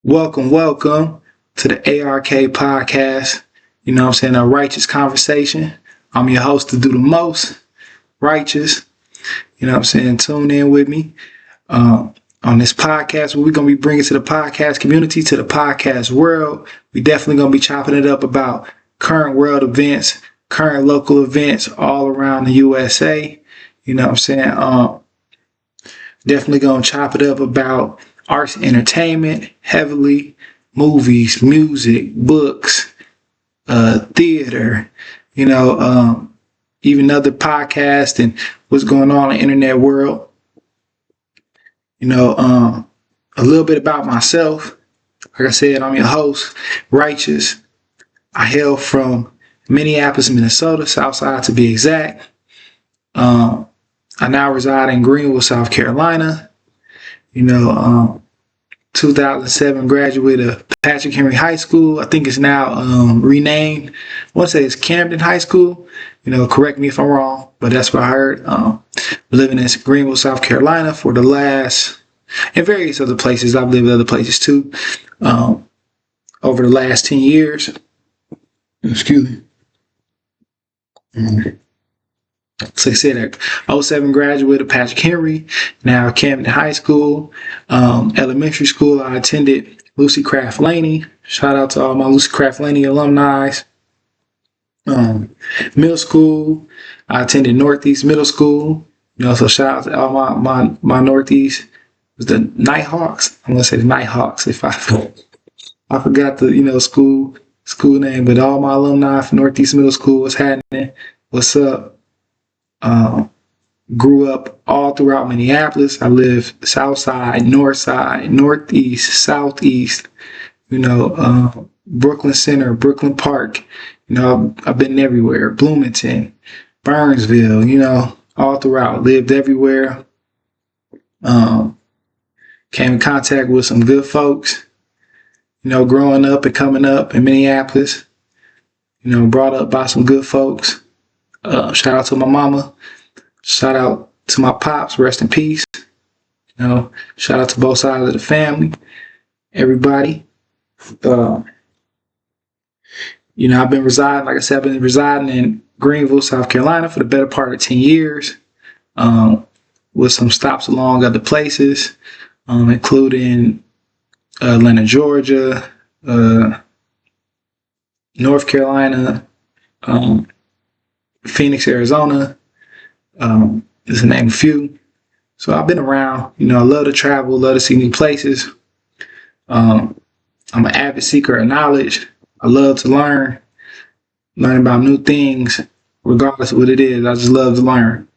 Welcome to the A.R.K. podcast. You know what I'm saying? A Righteous Conversation. I'm your host to do the most, Righteous. You know what I'm saying? Tune in with me on this podcast. What we're going to be bringing to the podcast community, to the podcast world. We definitely going to be chopping it up about current world events, current local events all around the USA. You know what I'm saying? Definitely going to chop it up about arts, entertainment, heavily, movies, music, books, theater, even other podcasts and what's going on in the internet world. A little bit about myself. Like I said, I'm your host, Righteous. I hail from Minneapolis, Minnesota, Southside to be exact. I now reside in Greenville, South Carolina. 2007 graduate of Patrick Henry High School. I think it's now renamed. I want to say it's Camden High School. Correct me if I'm wrong, but that's what I heard. Living in Greenville, South Carolina for the last, and various other places. I've lived in other places too. Over the last 10 years. Excuse me. So I said, 07 graduate of Patrick Henry, now Camden High School. Elementary school, I attended Lucy Craft Laney. Shout out to all my Lucy Craft Laney alumni. Middle school, I attended Northeast Middle School. So shout out to all my Northeast. It was the Nighthawks. I'm gonna say the Nighthawks if I forgot the school name, but all my alumni from Northeast Middle School, what's happening? What's up? Grew up all throughout Minneapolis. I lived South Side, North Side, Northeast, Southeast, Brooklyn Center, Brooklyn Park. I've been everywhere. Bloomington, Burnsville, all throughout. Lived everywhere. Came in contact with some good folks, growing up and coming up in Minneapolis, brought up by some good folks. Shout out to my mama. Shout out to my pops. Rest in peace. Shout out to both sides of the family. Everybody. I've been residing in Greenville, South Carolina for the better part of 10 years. With some stops along other places, including Atlanta, Georgia, North Carolina, Phoenix, Arizona, is to name a few. So I've been around, I love to travel, love to see new places. I'm an avid seeker of knowledge. I love to learn about new things, regardless of what it is. I just love to learn.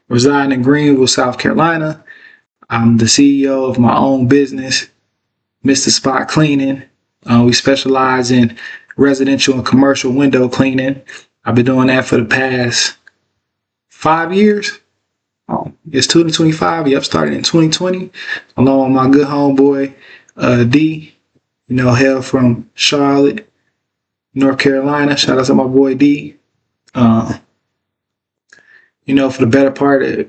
Residing in Greenville, South Carolina. I'm the CEO of my own business, Mr. Spot Cleaning. We specialize in residential and commercial window cleaning. I've been doing that for the past 5 years. It's 2025. Yep, started in 2020. Along with my good homeboy, D. Hail from Charlotte, North Carolina. Shout out to my boy D. For the better part of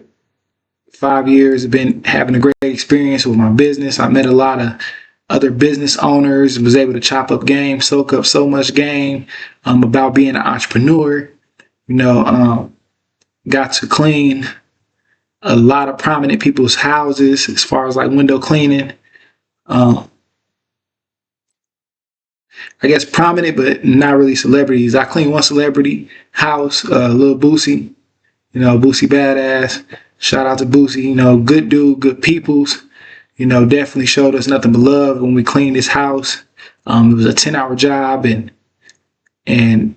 5 years, I've been having a great experience with my business. I met a lot of other business owners, was able to chop up game, soak up so much game about being an entrepreneur. Got to clean a lot of prominent people's houses as far as like window cleaning. I guess prominent, but not really celebrities. I cleaned one celebrity house, Lil Boosie. Boosie badass. Shout out to Boosie. Good dude, good peoples. Definitely showed us nothing but love when we cleaned his house. It was a 10-hour job, and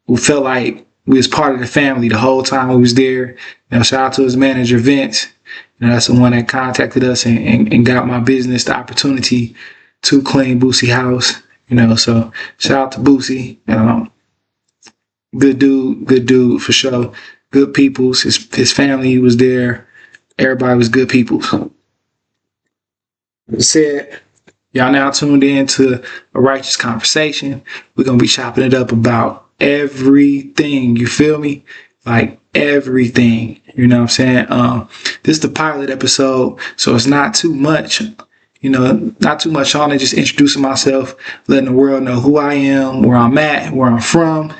we felt like we was part of the family the whole time we was there. Shout out to his manager, Vince. That's the one that contacted us and got my business the opportunity to clean Boosie house. So shout out to Boosie. Good dude for sure. Good peoples. His family was there. Everybody was good people. Like I said, y'all now tuned in to A Righteous Conversation. We're going to be chopping it up about everything. You feel me? Like everything. You know what I'm saying? This is the pilot episode, so it's not too much not too much on it, just introducing myself, letting the world know who I am, where I'm at, where I'm from,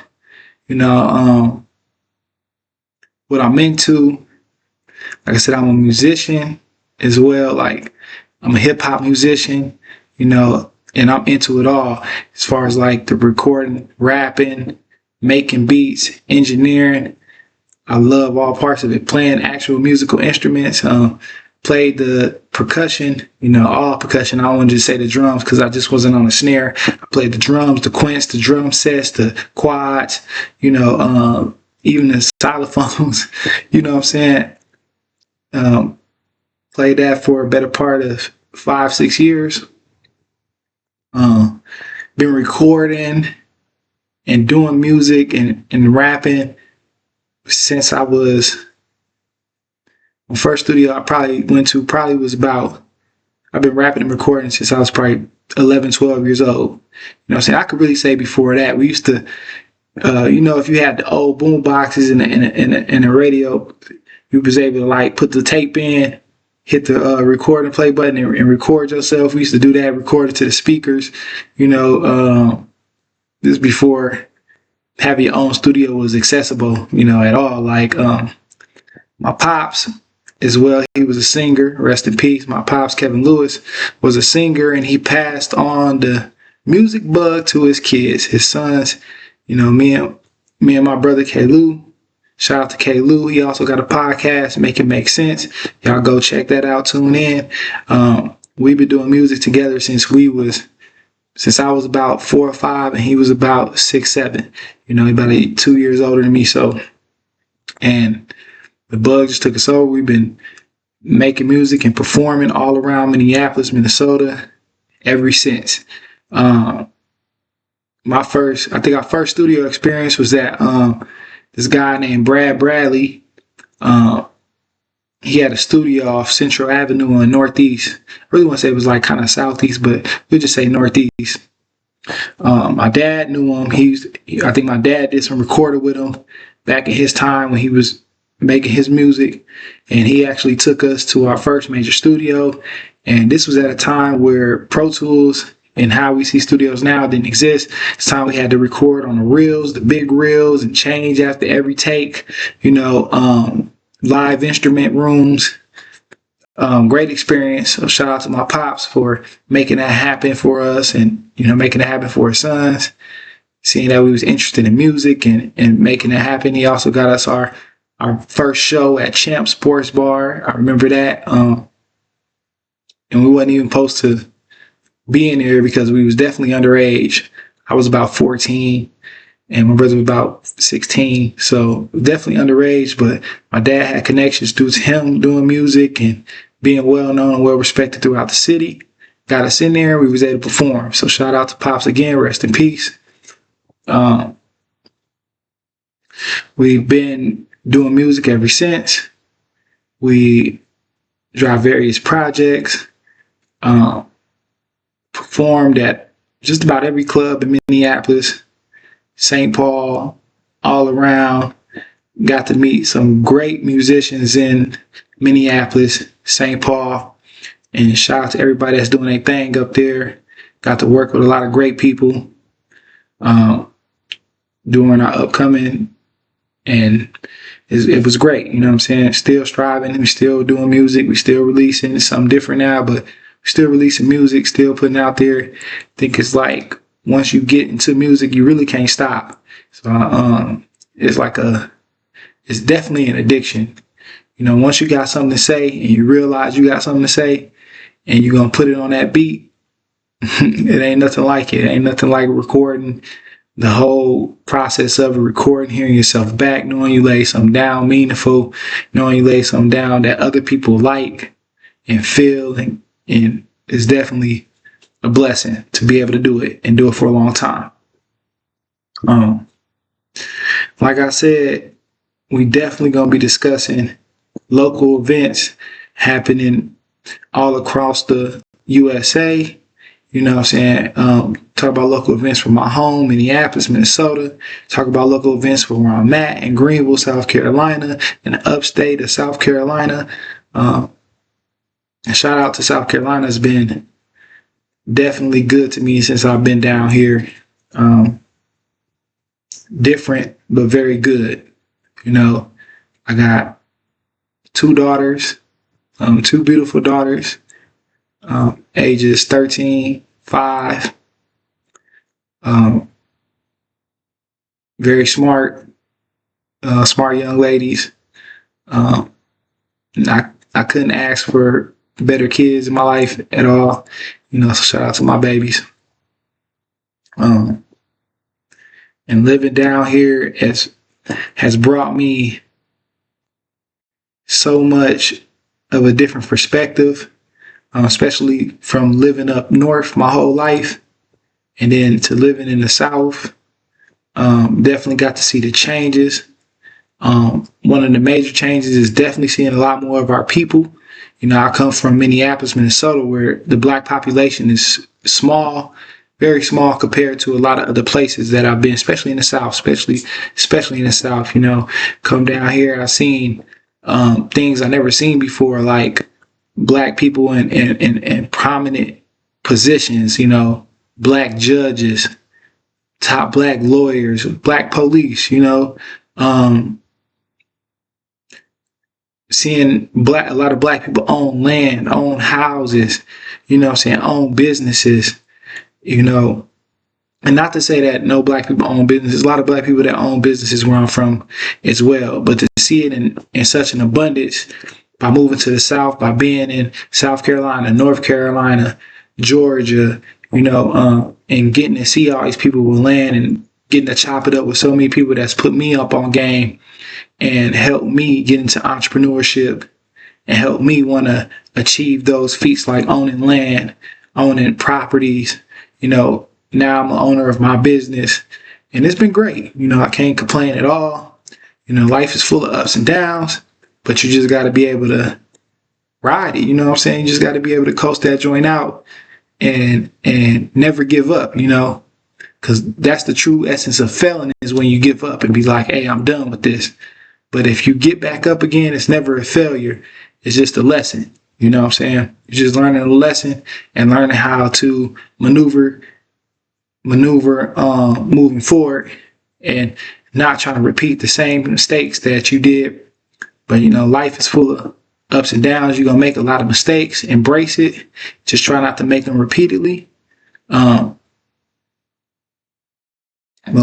what I'm into. Like I said, I'm a musician as well. Like, I'm a hip hop musician, and I'm into it all as far as like the recording, rapping, making beats, engineering. I love all parts of it. Playing actual musical instruments. Played the percussion, all percussion. I don't want to just say the drums because I just wasn't on a snare. I played the drums, the quints, the drum sets, the quads, even the xylophones. You know what I'm saying? Played that for a better part of 5-6 years. Been recording and doing music and rapping since I was. My first studio I probably went to was I've been rapping and recording since I was probably 11, 12 years old. You know what I'm saying? I could really say before that, we used to, if you had the old boom boxes and the radio, you was able to like put the tape in, hit the record and play button and record yourself. We used to do that, record it to the speakers, this is before having your own studio was accessible, at all. Like, my pops as well, he was a singer, rest in peace. My pops, Kevin Lewis, was a singer, and he passed on the music bug to his kids, his sons. Me and my brother K. Lou. Shout out to K. Lou. He also got a podcast, Make It Make Sense. Y'all go check that out, tune in. We've been doing music together since I was about 4 or 5 and he was about 6, 7. He's about 2 years older than me. So, and the bug just took us over. We've been making music and performing all around Minneapolis, Minnesota ever since. Our first studio experience was at this guy named Brad Bradley. He had a studio off Central Avenue in Northeast. I really want to say it was like kind of Southeast, but we'll just say Northeast. My dad knew him. I think my dad did some recording with him back in his time when he was making his music, and he actually took us to our first major studio. And this was at a time where Pro Tools and how we see studios now didn't exist. It's time we had to record on the reels, the big reels, and change after every take. Live instrument rooms. Great experience. So shout out to my pops for making that happen for us, and making it happen for his sons. Seeing that we was interested in music and making it happen. He also got us our first show at Champ Sports Bar. I remember that. And we wasn't even supposed to be in there because we was definitely underage. I was about 14 and my brother was about 16. So definitely underage, but my dad had connections due to him doing music and being well known and well respected throughout the city. Got us in there. We was able to perform. So shout out to Pops again. Rest in peace. We've been doing music ever since. We drive various projects, performed at just about every club in Minneapolis, St. Paul, all around. Got to meet some great musicians in Minneapolis, St. Paul, and shout out to everybody that's doing their thing up there. Got to work with a lot of great people during our upcoming, and it was great. You know what I'm saying? Still striving. We're still doing music. We're still releasing something different now, but we're still releasing music, still putting out there. I think it's like once you get into music, you really can't stop. So it's definitely an addiction. Once you got something to say and you realize you got something to say and you're going to put it on that beat, it ain't nothing like it. It ain't nothing like recording. The whole process of recording, hearing yourself back, knowing you lay something down meaningful, knowing you lay something down that other people like and feel, and it's definitely a blessing to be able to do it and do it for a long time. Like I said, we definitely going to be discussing local events happening all across the USA. You know what I'm saying? Talk about local events from my home, Minneapolis, Minnesota. Talk about local events from where I'm at in Greenville, South Carolina, in the upstate of South Carolina. And shout out to South Carolina. It's been definitely good to me since I've been down here. Different, but very good. You know, I got two daughters, two beautiful daughters, ages 13, 5. Very smart, smart young ladies. I couldn't ask for better kids in my life at all. You know, so shout out to my babies. And living down here has brought me so much of a different perspective, especially from living up north my whole life and then to living in the South. Definitely got to see the changes. One of the major changes is definitely seeing a lot more of our people. You know, I come from Minneapolis, Minnesota, where the Black population is small, very small compared to a lot of other places that I've been, especially in the South, especially in the South. You know, come down here, I've seen things I never seen before, like Black people in prominent positions. You know, Black judges, top Black lawyers, Black police. You know. Seeing a lot of Black people own land, own houses, you know what I'm saying, own businesses, you know, and not to say that no Black people own businesses. A lot of Black people that own businesses where I'm from as well, but to see it in such an abundance by moving to the South, by being in South Carolina, North Carolina, Georgia, you know, and getting to see all these people with land and getting to chop it up with so many people that's put me up on game and help me get into entrepreneurship and help me want to achieve those feats like owning land, owning properties. You know, now I'm the owner of my business and it's been great. You know, I can't complain at all. You know, life is full of ups and downs, but you just got to be able to ride it. You know what I'm saying? You just got to be able to coast that joint out and never give up, you know, because that's the true essence of failing, is when you give up and be like, hey, I'm done with this. But if you get back up again, it's never a failure. It's just a lesson. You know what I'm saying? You're just learning a lesson and learning how to maneuver moving forward and not trying to repeat the same mistakes that you did. But, you know, life is full of ups and downs. You're going to make a lot of mistakes. Embrace it. Just try not to make them repeatedly. But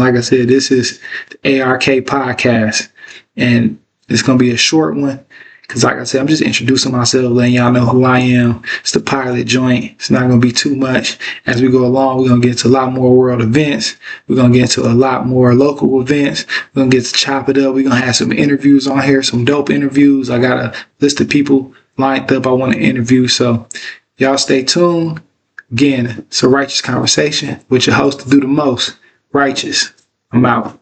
like I said, this is the A.R.K. podcast, and it's going to be a short one because, like I said, I'm just introducing myself, letting y'all know who I am. It's the pilot joint. It's not going to be too much. As we go along, we're going to get into a lot more world events. We're going to get into a lot more local events. We're going to get to chop it up. We're going to have some interviews on here, some dope interviews. I got a list of people lined up I want to interview, so y'all stay tuned. Again, it's a Righteouss Conversation with your host to do the most. Righteous. I'm out.